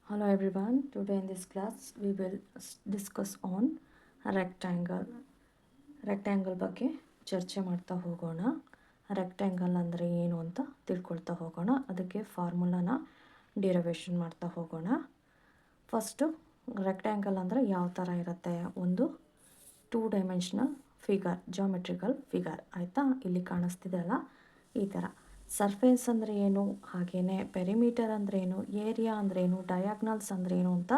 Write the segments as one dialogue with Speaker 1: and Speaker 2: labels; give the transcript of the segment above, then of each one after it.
Speaker 1: Hello everyone. Today in this class we will discuss on rectangle. Rectangle ಬಗ್ಗೆ ಚರ್ಚೆ ಮಾಡ್ತಾ ಹೋಗೋಣ. ರೆಕ್ಟ್ಯಾಂಗಲ್ ಅಂದರೆ ಏನು ಅಂತ ತಿಳ್ಕೊಳ್ತಾ ಹೋಗೋಣ. ಅದಕ್ಕೆ ಫಾರ್ಮುಲಾನ ಡಿರೈವೇಷನ್ ಮಾಡ್ತಾ ಹೋಗೋಣ. ಫಸ್ಟು ರೆಕ್ಟ್ಯಾಂಗಲ್ ಅಂದರೆ ಯಾವ ಥರ ಇರುತ್ತೆ, ಒಂದು 2 ಡೈಮೆನ್ಷನಲ್ ಫಿಗರ್, ಜಾಮೆಟ್ರಿಕಲ್ ಫಿಗರ್ ಆಯಿತಾ. ಇಲ್ಲಿ ಕಾಣಿಸ್ತಿದೆ ಅಲ್ಲ, ಈ ಥರ. ಸರ್ಫೇಸ್ ಅಂದರೆ ಏನು, ಹಾಗೆಯೇ ಪೆರಿಮೀಟರ್ ಅಂದರೆ ಏನು, ಏರಿಯಾ ಅಂದರೆ ಏನು, ಡಯಾಗ್ನಲ್ಸ್ ಅಂದರೆ ಏನು ಅಂತ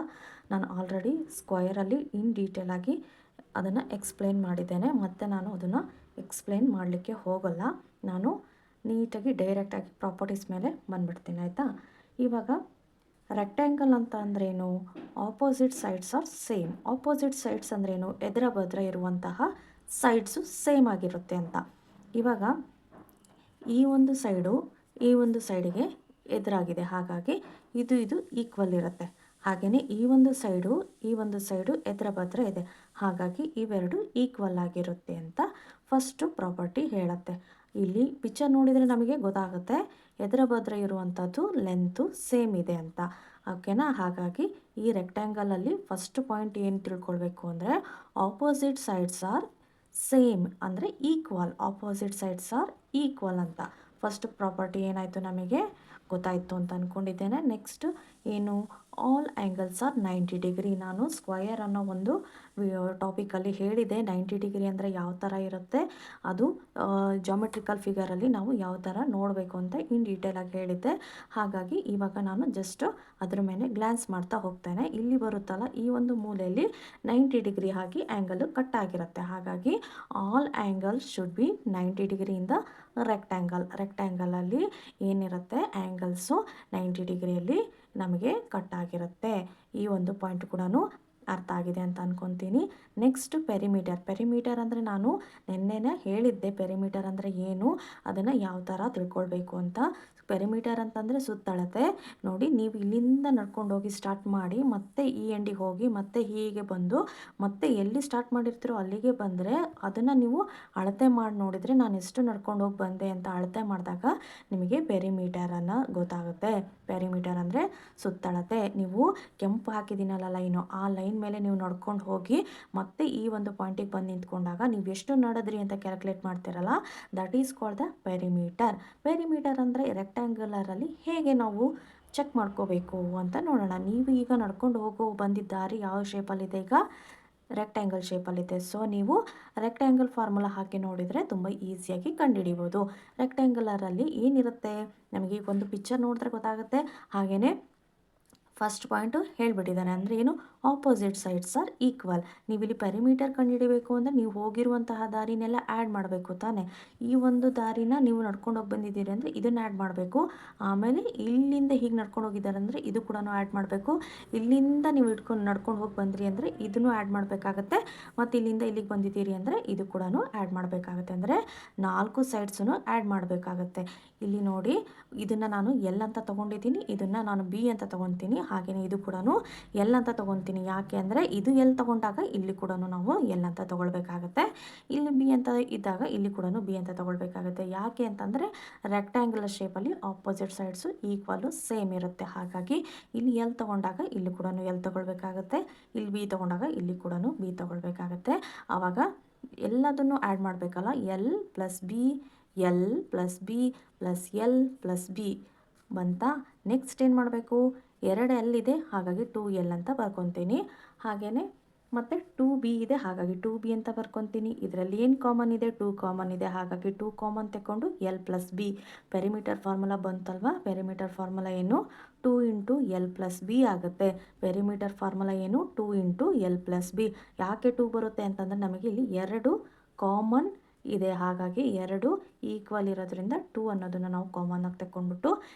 Speaker 1: ನಾನು ಆಲ್ರೆಡಿ ಸ್ಕ್ವಯರಲ್ಲಿ ಇನ್ ಡೀಟೇಲಾಗಿ ಅದನ್ನು ಎಕ್ಸ್ಪ್ಲೇನ್ ಮಾಡಿದ್ದೇನೆ. ಮತ್ತು ನಾನು ಅದನ್ನು ಎಕ್ಸ್ಪ್ಲೇನ್ ಮಾಡಲಿಕ್ಕೆ ಹೋಗಲ್ಲ. ನಾನು ನೀಟಾಗಿ ಡೈರೆಕ್ಟಾಗಿ ಪ್ರಾಪರ್ಟೀಸ್ ಮೇಲೆ ಬಂದುಬಿಡ್ತೀನಿ ಆಯಿತಾ. ಇವಾಗ ರೆಕ್ಟ್ಯಾಂಗಲ್ ಅಂತ ಅಂದ್ರೇನು, opposite sides are same. Opposite sides ಅಂದ್ರೇನು, ಎದುರ ಬದ್ರ ಇರುವಂತಹ ಸೈಡ್ಸು ಸೇಮ್ ಆಗಿರುತ್ತೆ ಅಂತ. ಇವಾಗ ಈ ಒಂದು ಸೈಡು ಈ ಒಂದು ಸೈಡಿಗೆ ಎದುರಾಗಿದೆ, ಹಾಗಾಗಿ ಇದು ಈಕ್ವಲ್ ಇರುತ್ತೆ. ಹಾಗೆಯೇ ಈ ಒಂದು ಸೈಡು ಎದುರ ಬದ್ರ ಇದೆ, ಹಾಗಾಗಿ ಇವೆರಡು ಈಕ್ವಲ್ ಆಗಿರುತ್ತೆ ಅಂತ ಫಸ್ಟು ಪ್ರಾಪರ್ಟಿ ಹೇಳುತ್ತೆ. ಇಲ್ಲಿ ಪಿಕ್ಚರ್ ನೋಡಿದರೆ ನಮಗೆ ಗೊತ್ತಾಗುತ್ತೆ ಎದುರ ಬದ್ರ ಇರುವಂಥದ್ದು ಲೆಂತು ಸೇಮ್ ಇದೆ ಅಂತ, ಓಕೆನಾ. ಹಾಗಾಗಿ ಈ ರೆಕ್ಟ್ಯಾಂಗಲಲ್ಲಿ ಫಸ್ಟ್ ಪಾಯಿಂಟ್ ಏನು ತಿಳ್ಕೊಳ್ಬೇಕು ಅಂದರೆ, ಆಪೋಸಿಟ್ ಸೈಡ್ಸ್ ಆರ್ ಸೇಮ್ ಅಂದರೆ equal. Opposite sides are equal ಅಂತ ಫಸ್ಟ್ ಪ್ರಾಪರ್ಟಿ ಏನಾಯಿತು, ನಮಗೆ ಗೊತ್ತಾಯಿತು ಅಂತ ಅಂದ್ಕೊಂಡಿದ್ದೇನೆ. ನೆಕ್ಸ್ಟ್ ಏನು, ಆಲ್ ಆ್ಯಂಗಲ್ಸ್ ಆರ್ 90 ಡಿಗ್ರಿ. ನಾನು ಸ್ಕ್ವಯರ್ ಅನ್ನೋ ಒಂದು ಟಾಪಿಕಲ್ಲಿ ಹೇಳಿದೆ 90 ಡಿಗ್ರಿ ಅಂದರೆ ಯಾವ ಥರ ಇರುತ್ತೆ, ಅದು ಜಾಮೆಟ್ರಿಕಲ್ ಫಿಗರಲ್ಲಿ ನಾವು ಯಾವ ಥರ ನೋಡಬೇಕು ಅಂತ ಇನ್ ಡೀಟೇಲಾಗಿ ಹೇಳಿದ್ದೆ. ಹಾಗಾಗಿ ಇವಾಗ ನಾನು ಜಸ್ಟ್ ಅದ್ರ ಮೇಲೆ ಗ್ಲ್ಯಾನ್ಸ್ ಮಾಡ್ತಾ ಹೋಗ್ತೇನೆ. ಇಲ್ಲಿ ಬರುತ್ತಲ್ಲ, ಈ ಒಂದು ಮೂಲೆಯಲ್ಲಿ 90 ಡಿಗ್ರಿ ಆಗಿ ಆ್ಯಂಗಲ್ ಕಟ್ ಆಗಿರುತ್ತೆ. ಹಾಗಾಗಿ ಆಲ್ ಆ್ಯಂಗಲ್ಸ್ ಶುಡ್ ಬಿ 90 ಡಿಗ್ರಿಯಿಂದ ರೆಕ್ಟ್ಯಾಂಗಲಲ್ಲಿ ಏನಿರುತ್ತೆ ಆ್ಯಂಗಲ್ಸು 90 ಡಿಗ್ರಿಯಲ್ಲಿ ನಮಗೆ ಕಟ್ ಆಗಿರುತ್ತೆ. ಈ ಒಂದು ಪಾಯಿಂಟ್ ಕೂಡ ಅರ್ಥ ಆಗಿದೆ ಅಂತ ಅಂದ್ಕೊತೀನಿ. ನೆಕ್ಸ್ಟ್ ಪೆರಿಮೀಟರ್ ಅಂದರೆ ನಾನು ನಿನ್ನೆನೇ ಹೇಳಿದ್ದೆ ಪೆರಿಮೀಟರ್ ಅಂದರೆ ಏನು, ಅದನ್ನು ಯಾವ ಥರ ತಿಳ್ಕೊಳ್ಬೇಕು ಅಂತ. ಪೆರಿಮೀಟರ್ ಅಂತಂದರೆ ಸುತ್ತಳತೆ. ನೋಡಿ, ನೀವು ಇಲ್ಲಿಂದ ನಡ್ಕೊಂಡು ಹೋಗಿ ಸ್ಟಾರ್ಟ್ ಮಾಡಿ ಮತ್ತೆ ಈ ಎಂಡಿಗೆ ಹೋಗಿ ಮತ್ತೆ ಹೀಗೆ ಬಂದು ಮತ್ತೆ ಎಲ್ಲಿ ಸ್ಟಾರ್ಟ್ ಮಾಡಿರ್ತೀರೋ ಅಲ್ಲಿಗೆ ಬಂದರೆ ಅದನ್ನು ನೀವು ಅಳತೆ ಮಾಡಿ ನೋಡಿದರೆ ನಾನು ಎಷ್ಟು ನಡ್ಕೊಂಡು ಹೋಗಿ ಬಂದೆ ಅಂತ ಅಳತೆ ಮಾಡಿದಾಗ ನಿಮಗೆ ಪೆರಿಮೀಟರನ್ನು ಗೊತ್ತಾಗುತ್ತೆ. ಪೆರಿಮೀಟರ್ ಅಂದರೆ ಸುತ್ತಳತೆ. ನೀವು ಕೆಂಪು ಹಾಕಿದ್ದೀನಲ್ಲ ಲೈನು, ಆ ಲೈನ್ ಮೇಲೆ ನೀವು ನಡ್ಕೊಂಡು ಹೋಗಿ ಮತ್ತೆ ಈ ಒಂದು ಪಾಯಿಂಟಿಗೆ ಬಂದು ನಿಂತ್ಕೊಂಡಾಗ ನೀವು ಎಷ್ಟು ನಡೆದ್ರಿ ಅಂತ ಕ್ಯಾಲ್ಕುಲೇಟ್ ಮಾಡ್ತೀರಲ್ಲ, that is called the perimeter. Perimeter ಅಂದರೆ ರೆಕ್ಟ್ಯಾಂಗ್ಯುಲರಲ್ಲಿ ಹೇಗೆ ನಾವು ಚೆಕ್ ಮಾಡ್ಕೋಬೇಕು ಅಂತ ನೋಡೋಣ. ನೀವು ಈಗ ನಡ್ಕೊಂಡು ಬಂದಿದ್ದ ದಾರಿ ಯಾವ ಶೇಪಲ್ಲಿದೆ, ಈಗ ರೆಕ್ಟ್ಯಾಂಗಲ್ ಶೇಪಲ್ಲಿದೆ. ಸೊ ನೀವು ರೆಕ್ಟ್ಯಾಂಗಲ್ ಫಾರ್ಮುಲಾ ಹಾಕಿ ನೋಡಿದರೆ ತುಂಬ ಈಸಿಯಾಗಿ ಕಂಡುಹಿಡಿಬೋದು. ರೆಕ್ಟ್ಯಾಂಗುಲರಲ್ಲಿ ಏನಿರುತ್ತೆ ನಮಗೆ ಒಂದು ಪಿಕ್ಚರ್ ನೋಡಿದ್ರೆ ಗೊತ್ತಾಗುತ್ತೆ. ಹಾಗೆಯೇ ಫಸ್ಟ್ ಪಾಯಿಂಟು ಹೇಳಿಬಿಟ್ಟಿದ್ದಾನೆ, ಅಂದರೆ ಏನು, ಆಪೋಸಿಟ್ ಸೈಡ್ಸ್ ಆರ್ ಈಕ್ವಲ್. ನೀವು ಇಲ್ಲಿ ಪೆರಿಮೀಟರ್ ಕಂಡುಹಿಡಬೇಕು ಅಂದರೆ ನೀವು ಹೋಗಿರುವಂತಹ ದಾರಿನೆಲ್ಲ ಆ್ಯಡ್ ಮಾಡಬೇಕು ತಾನೆ. ಈ ಒಂದು ದಾರಿನ ನೀವು ನಡ್ಕೊಂಡು ಹೋಗಿ ಬಂದಿದ್ದೀರಿ ಅಂದರೆ ಇದನ್ನು ಆ್ಯಡ್ ಮಾಡಬೇಕು. ಆಮೇಲೆ ಇಲ್ಲಿಂದ ಹೀಗೆ ನಡ್ಕೊಂಡು ಹೋಗಿದ್ದಾರೆ ಅಂದರೆ ಇದು ಕೂಡ ಆ್ಯಡ್ ಮಾಡಬೇಕು. ಇಲ್ಲಿಂದ ನೀವು ನಡ್ಕೊಂಡು ಹೋಗಿ ಬಂದ್ರಿ ಅಂದರೆ ಇದನ್ನು ಆ್ಯಡ್ ಮಾಡಬೇಕಾಗತ್ತೆ. ಮತ್ತು ಇಲ್ಲಿಂದ ಇಲ್ಲಿಗೆ ಬಂದಿದ್ದೀರಿ ಅಂದರೆ ಇದು ಕೂಡ ಆ್ಯಡ್ ಮಾಡಬೇಕಾಗತ್ತೆ. ಅಂದರೆ 4 ಸೈಡ್ಸನ್ನು ಆ್ಯಡ್ ಮಾಡಬೇಕಾಗತ್ತೆ. ಇಲ್ಲಿ ನೋಡಿ, ಇದನ್ನು ನಾನು ಎಲ್ ಅಂತ ತೊಗೊಂಡಿದ್ದೀನಿ, ಇದನ್ನು ನಾನು ಬಿ ಅಂತ ತೊಗೊತೀನಿ. ಹಾಗೆಯೇ ಇದು ಕೂಡ ಎಲ್ ಅಂತ ತೊಗೊತೀನಿ. ಯಾಕೆ ಅಂದರೆ ಇದು ಎಲ್ ತೊಗೊಂಡಾಗ ಇಲ್ಲಿ ಕೂಡ ನಾವು ಎಲ್ ಅಂತ ತೊಗೊಳ್ಬೇಕಾಗತ್ತೆ. ಇಲ್ಲಿ ಬಿ ಅಂತ ಇದ್ದಾಗ ಇಲ್ಲಿ ಕೂಡ ಬಿ ಅಂತ ತೊಗೊಳ್ಬೇಕಾಗತ್ತೆ. ಯಾಕೆ ಅಂತಂದರೆ ರೆಕ್ಟ್ಯಾಂಗ್ಯುಲರ್ ಶೇಪಲ್ಲಿ ಆಪೋಸಿಟ್ ಸೈಡ್ಸು ಈಕ್ವಲ್ಲು ಸೇಮ್ ಇರುತ್ತೆ. ಹಾಗಾಗಿ ಇಲ್ಲಿ ಎಲ್ ತೊಗೊಂಡಾಗ ಇಲ್ಲಿ ಕೂಡ ಎಲ್ ತೊಗೊಳ್ಬೇಕಾಗತ್ತೆ, ಇಲ್ಲಿ ಬಿ ತೊಗೊಂಡಾಗ ಇಲ್ಲಿ ಕೂಡ ಬಿ ತೊಗೊಳ್ಬೇಕಾಗತ್ತೆ. ಆವಾಗ ಎಲ್ಲದನ್ನು ಆ್ಯಡ್ ಮಾಡಬೇಕಲ್ಲ, L plus B, L plus B plus L plus B ಬಂತಾ. ನೆಕ್ಸ್ಟ್ ಏನು ಮಾಡಬೇಕು, 2 ಎಲ್ ಇದೆ ಹಾಗಾಗಿ 2L ಅಂತ ಬರ್ಕೊತೀನಿ. ಹಾಗೆಯೇ ಮತ್ತು 2B ಇದೆ ಹಾಗಾಗಿ 2B ಅಂತ ಬರ್ಕೊತೀನಿ. ಇದರಲ್ಲಿ ಏನು ಕಾಮನ್ ಇದೆ, 2 ಕಾಮನ್ ಇದೆ, ಹಾಗಾಗಿ 2 ಕಾಮನ್ ತಗೊಂಡು L plus B. Perimeter formula ಬಂತಲ್ವಾ, ಪೆರಿಮೀಟರ್ ಫಾರ್ಮುಲಾ ಏನು, 2 ಇಂಟು ಎಲ್ ಪ್ಲಸ್ ಬಿ ಆಗುತ್ತೆ. ಪೆರಿಮೀಟರ್ ಫಾರ್ಮುಲಾ ಏನು, 2 ಇಂಟು ಎಲ್ ಪ್ಲಸ್ ಬಿ. ಯಾಕೆ 2 ಬರುತ್ತೆ ಅಂತಂದರೆ ನಮಗೆ ಇಲ್ಲಿ 2 ಕಾಮನ್ ಇದೆ, ಹಾಗಾಗಿ 2 ಈಕ್ವಲ್ ಇರೋದ್ರಿಂದ 2 ಅನ್ನೋದನ್ನು ನಾವು ಕಾಮನ್ ಆಗಿ ತಗೊಂಡ್ಬಿಟ್ಟು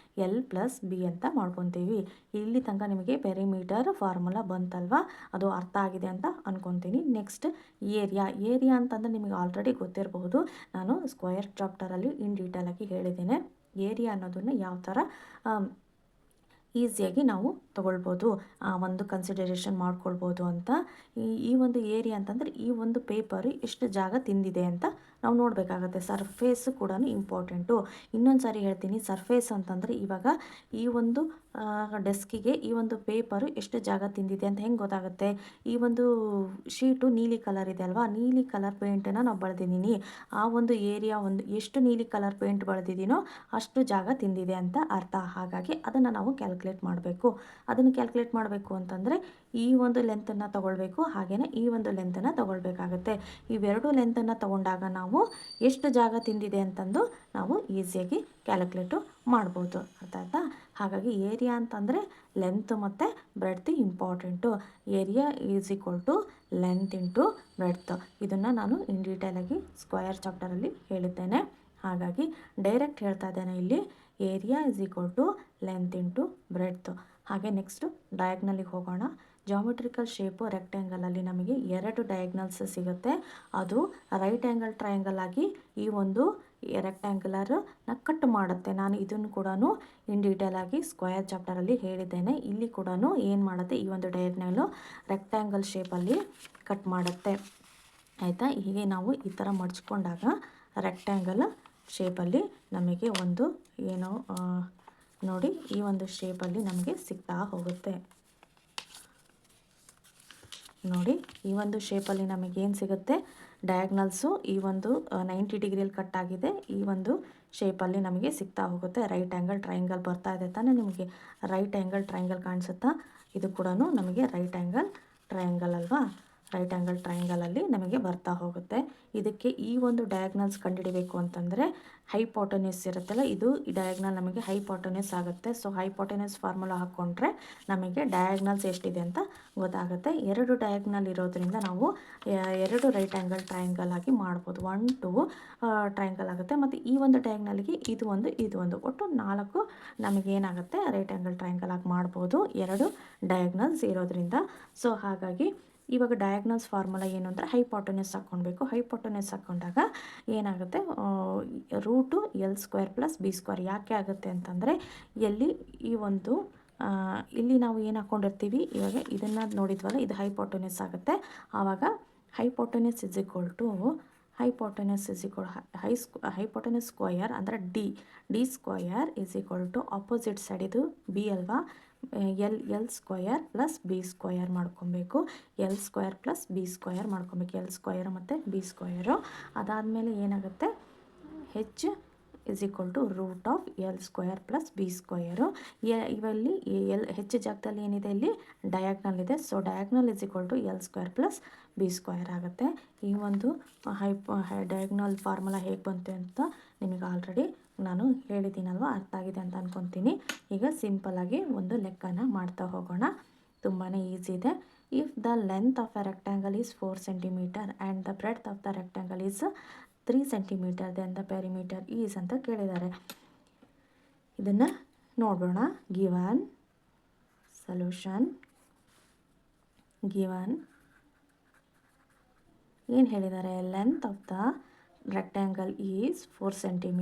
Speaker 1: ಎಲ್ ಪ್ಲಸ್ ಬಿ ಅಂತ ಮಾಡ್ಕೊತೀವಿ. ಇಲ್ಲಿ ತನಕ ನಿಮಗೆ ಪೆರಿಮೀಟರ್ ಫಾರ್ಮುಲಾ ಬಂತಲ್ವಾ, ಅದು ಅರ್ಥ ಆಗಿದೆ ಅಂತ ಅಂದ್ಕೊತೀನಿ. ನೆಕ್ಸ್ಟ್ ಏರಿಯಾ ಅಂತಂದರೆ ನಿಮಗೆ ಆಲ್ರೆಡಿ ಗೊತ್ತಿರಬಹುದು, ನಾನು ಸ್ಕ್ವಯರ್ ಚಾಪ್ಟರಲ್ಲಿ ಇನ್ ಡೀಟೇಲಾಗಿ ಹೇಳಿದ್ದೇನೆ. ಏರಿಯಾ ಅನ್ನೋದನ್ನು ಯಾವ ಥರ ಈಸಿಯಾಗಿ ನಾವು ತೊಗೊಳ್ಬೋದು, ಒಂದು ಕನ್ಸಿಡರೇಷನ್ ಮಾಡ್ಕೊಳ್ಬೋದು ಅಂತ. ಈ ಒಂದು ಏರಿಯಾ ಅಂತಂದರೆ ಈ ಒಂದು ಪೇಪರು ಎಷ್ಟು ಜಾಗ ತಿಂದಿದೆ ಅಂತ ನಾವು ನೋಡಬೇಕಾಗತ್ತೆ. ಸರ್ಫೇಸು ಕೂಡ ಇಂಪಾರ್ಟೆಂಟು. ಇನ್ನೊಂದು ಸಾರಿ ಹೇಳ್ತೀನಿ, ಸರ್ಫೇಸ್ ಅಂತಂದರೆ ಇವಾಗ ಈ ಒಂದು ಡೆಸ್ಕಿಗೆ ಈ ಒಂದು ಪೇಪರು ಎಷ್ಟು ಜಾಗ ತಿಂದಿದೆ ಅಂತ ಹೆಂಗೆ ಗೊತ್ತಾಗುತ್ತೆ? ಈ ಒಂದು ಶೀಟು ನೀಲಿ ಕಲರ್ ಇದೆ ಅಲ್ವಾ, ನೀಲಿ ಕಲರ್ ಪೇಂಟನ್ನು ನಾವು ಬಳದಿದ್ದೀನಿ, ಆ ಒಂದು ಏರಿಯಾ ಒಂದು ಎಷ್ಟು ನೀಲಿ ಕಲರ್ ಪೇಂಟ್ ಬಳದಿದ್ದೀನೋ ಅಷ್ಟು ಜಾಗ ತಿಂದಿದೆ ಅಂತ ಅರ್ಥ. ಹಾಗಾಗಿ ಅದನ್ನು ನಾವು ಕ್ಯಾಲ್ಕುಲೇಟ್ ಮಾಡಬೇಕು. ಅದನ್ನು ಕ್ಯಾಲ್ಕುಲೇಟ್ ಮಾಡಬೇಕು ಅಂತಂದರೆ ಈ ಒಂದು ಲೆಂತನ್ನು ತೊಗೊಳ್ಬೇಕು, ಹಾಗೆಯೇ ಈ ಒಂದು ಲೆಂತನ್ನು ತೊಗೊಳ್ಬೇಕಾಗತ್ತೆ. ಇವೆರಡು ಲೆಂತನ್ನು ತೊಗೊಂಡಾಗ ನಾವು ಎಷ್ಟು ಜಾಗ ತಿಂದಿದೆ ಅಂತಂದು ನಾವು ಈಸಿಯಾಗಿ ಕ್ಯಾಲ್ಕುಲೇಟು ಮಾಡ್ಬೋದು. ಅರ್ಥ ಆಯ್ತಾ? ಹಾಗಾಗಿ ಏರಿಯಾ ಅಂತಂದರೆ ಲೆಂತ್ ಮತ್ತು breadth important. Area is equal to length into breadth. ಇದನ್ನು ನಾನು ಇನ್ ಡೀಟೇಲಾಗಿ ಸ್ಕ್ವೇರ್ ಚಾಪ್ಟರಲ್ಲಿ ಹೇಳಿದ್ದೇನೆ. ಹಾಗಾಗಿ ಡೈರೆಕ್ಟ್ ಹೇಳ್ತಾ ಇದ್ದೇನೆ ಇಲ್ಲಿ, area is equal to length into breadth. ಹಾಗೆ ನೆಕ್ಸ್ಟು ಡಯಾಗ್ನಲಿಗೆ ಹೋಗೋಣ. ಜಾಮೆಟ್ರಿಕಲ್ ಶೇಪು ರೆಕ್ಟ್ಯಾಂಗಲಲ್ಲಿ ನಮಗೆ 2 ಡಯಾಗ್ನಲ್ಸ್ ಸಿಗುತ್ತೆ. ಅದು ರೈಟ್ ಆ್ಯಂಗಲ್ ಟ್ರಯಾಂಗಲ್ ಆಗಿ ಈ ಒಂದು ರೆಕ್ಟ್ಯಾಂಗ್ಯುಲರ್ನ ಕಟ್ ಮಾಡುತ್ತೆ. ನಾನು ಇದನ್ನು ಕೂಡ ಇನ್ ಡೀಟೇಲಾಗಿ ಸ್ಕ್ವೇರ್ ಚಾಪ್ಟರಲ್ಲಿ ಹೇಳಿದ್ದೇನೆ. ಇಲ್ಲಿ ಕೂಡ ಏನು ಮಾಡುತ್ತೆ, ಈ ಒಂದು ಡಯಾಗ್ನಲ್ಲು ರೆಕ್ಟ್ಯಾಂಗಲ್ ಶೇಪಲ್ಲಿ ಕಟ್ ಮಾಡುತ್ತೆ. ಆಯಿತಾ? ಹೀಗೆ ನಾವು ಈ ಥರ ಮಡ್ಚ್ಕೊಂಡಾಗ ರೆಕ್ಟ್ಯಾಂಗಲ್ ಶೇಪಲ್ಲಿ ನಮಗೆ ಒಂದು ಏನೋ ನೋಡಿ ಈ ಒಂದು ಶೇಪಲ್ಲಿ ನಮಗೆ ಸಿಗ್ತಾ ಹೋಗುತ್ತೆ. ನೋಡಿ ಈ ಒಂದು ಶೇಪಲ್ಲಿ ನಮಗೇನು ಸಿಗುತ್ತೆ, ಡಯಾಗ್ನಲ್ಸು ಈ ಒಂದು 90 ಡಿಗ್ರಿಯಲ್ಲಿ ಕಟ್ ಆಗಿದೆ, ಈ ಒಂದು ಶೇಪಲ್ಲಿ ನಮಗೆ ಸಿಗ್ತಾ ಹೋಗುತ್ತೆ. ರೈಟ್ ಆ್ಯಂಗಲ್ ಟ್ರಯಾಂಗಲ್ ಬರ್ತಾ ಇದೆ ತಾನೇ ನಿಮಗೆ? ರೈಟ್ ಆ್ಯಂಗಲ್ ಟ್ರಯಾಂಗಲ್ ಕಾಣಿಸುತ್ತಾ? ಇದು ಕೂಡ ನಮಗೆ ರೈಟ್ ಆ್ಯಂಗಲ್ ಟ್ರಯಾಂಗಲ್ ಅಲ್ವಾ? ರೈಟ್ ಆ್ಯಂಗಲ್ ಟ್ರಯಾಂಗಲಲ್ಲಿ ನಮಗೆ ಬರ್ತಾ ಹೋಗುತ್ತೆ. ಇದಕ್ಕೆ ಈ ಒಂದು ಡಯಾಗ್ನಲ್ಸ್ ಕಂಡುಹಿಡಬೇಕು ಅಂತಂದರೆ ಹೈಪೋಟೆನ್ಯೂಸ್ ಇರುತ್ತಲ್ಲ, ಇದು ಡಯಾಗ್ನಲ್ ನಮಗೆ ಹೈಪೋಟೆನ್ಯೂಸ್ ಆಗುತ್ತೆ. ಸೊ ಹೈಪೋಟೆನ್ಯೂಸ್ ಫಾರ್ಮುಲಾ ಹಾಕ್ಕೊಂಡ್ರೆ ನಮಗೆ ಡಯಾಗ್ನಲ್ಸ್ ಎಷ್ಟಿದೆ ಅಂತ ಗೊತ್ತಾಗುತ್ತೆ. 2 ಡಯಾಗ್ನಲ್ ಇರೋದ್ರಿಂದ ನಾವು 2 ರೈಟ್ ಆ್ಯಂಗಲ್ ಟ್ರಯಾಂಗಲ್ ಆಗಿ ಮಾಡ್ಬೋದು. 1 2 ಟ್ರಯಾಂಗಲ್ ಆಗುತ್ತೆ. ಮತ್ತು ಈ ಒಂದು ಡಯಾಗ್ನಲ್ಗೆ ಇದು ಒಂದು ಒಟ್ಟು 4 ನಮಗೇನಾಗುತ್ತೆ ರೈಟ್ ಆ್ಯಂಗಲ್ ಟ್ರಯಾಂಗಲ್ ಆಗಿ ಮಾಡ್ಬೋದು, 2 ಡಯಾಗ್ನಲ್ಸ್ ಇರೋದ್ರಿಂದ. ಸೊ ಹಾಗಾಗಿ ಇವಾಗ ಡಯಾಗ್ನಲ್ಸ್ ಫಾರ್ಮುಲಾ ಏನು ಅಂದರೆ ಹೈಪೋಟೆನ್ಯೂಸ್ ಹಾಕ್ಕೊಳ್ಬೇಕು. ಹೈಪೋಟೆನ್ಯೂಸ್ ಹಾಕ್ಕೊಂಡಾಗ ಏನಾಗುತ್ತೆ, ರೂಟು L² + B². ಯಾಕೆ ಆಗುತ್ತೆ ಅಂತಂದರೆ ಈ ಒಂದು ಇಲ್ಲಿ ನಾವು ಏನು ಹಾಕ್ಕೊಂಡಿರ್ತೀವಿ, ಇವಾಗ ಇದನ್ನು ನೋಡಿದ್ವಲ್ಲ, ಇದು ಹೈಪೋಟೆನ್ಯೂಸ್ ಆಗುತ್ತೆ. ಆವಾಗ hypotenuse is equal to hypotenuse square ಅಂದರೆ D² is equal to opposite side ಇದು B ಅಲ್ವಾ, L² + B² ಮಾಡ್ಕೊಬೇಕು. L² + B² ಮಾಡ್ಕೊಬೇಕು. L² ಮತ್ತು B². ಅದಾದಮೇಲೆ ಏನಾಗುತ್ತೆ, H is equal to root of L² + B². ಇವಲ್ಲಿ H ಜಾಗದಲ್ಲಿ ಏನಿದೆ, ಇಲ್ಲಿ ಡಯಾಗ್ನಲ್ ಇದೆ. So diagonal is equal to L² + B² ಆಗುತ್ತೆ. ಈ ಒಂದು ಡಯಾಗ್ನಲ್ ಫಾರ್ಮುಲಾ ಹೇಗೆ ಬಂತು ಅಂತ ನಿಮಗೆ ಆಲ್ರೆಡಿ ನಾನು ಹೇಳಿದ್ದೀನಲ್ವ, ಅರ್ಥ ಆಗಿದೆ ಅಂತ ಅಂದ್ಕೊತೀನಿ. ಈಗ ಸಿಂಪಲ್ಲಾಗಿ ಒಂದು ಲೆಕ್ಕನ ಮಾಡ್ತಾ ಹೋಗೋಣ. ತುಂಬಾ ಈಸಿ ಇದೆ. If the length of a rectangle is 4 cm and the breadth of the rectangle is 3 cm then the perimeter is ಅಂತ ಕೇಳಿದ್ದಾರೆ. ಇದನ್ನು ನೋಡೋಣ. ಗಿವನ್ ಸೊಲ್ಯೂಷನ್, ಗಿವನ್ ಏನು ಹೇಳಿದ್ದಾರೆ, length of the rectangle is 4 cm,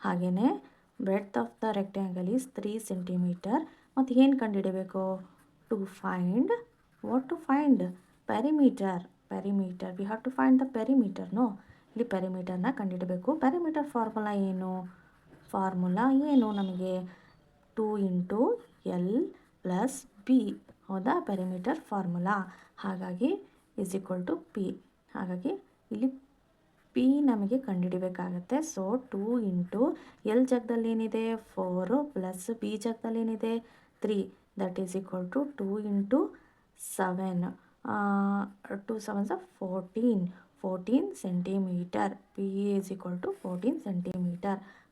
Speaker 1: ಹಾಗೆಯೇ breadth of the rectangle is 3 cm. ಮತ್ತು ಏನು ಕಂಡುಹಿಡಬೇಕು, to find perimeter. We have to find the perimeter. ಇಲ್ಲಿ ಪೆರಿಮೀಟರ್ನ ಕಂಡುಹಿಡಬೇಕು. ಪೆರಿಮೀಟರ್ ಫಾರ್ಮುಲಾ ಏನು ನಮಗೆ, 2 × L + B. ಹೌದಾ? Perimeter formula. ಹಾಗಾಗಿ ಇಸ್ ಈಕ್ವಲ್ ಟು P. ಹಾಗಾಗಿ ಇಲ್ಲಿ P ನಮಗೆ ಕಂಡುಹಿಡಬೇಕಾಗತ್ತೆ. ಸೊ 2 × L ಜಾಗದಲ್ಲಿ ಏನಿದೆ 4 + B ಜಾಗದಲ್ಲಿ ಏನಿದೆ 3, that is equal to 2 × 7. 2 7 14 cm. P is equal to 14 cm.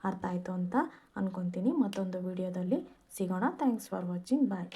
Speaker 1: ಅರ್ಥ ಆಯಿತು ಅಂತ ಅಂದ್ಕೊತೀನಿ. ಮತ್ತೊಂದು ವಿಡಿಯೋದಲ್ಲಿ ಸಿಗೋಣ. Thanks for watching. ಬಾಯ್.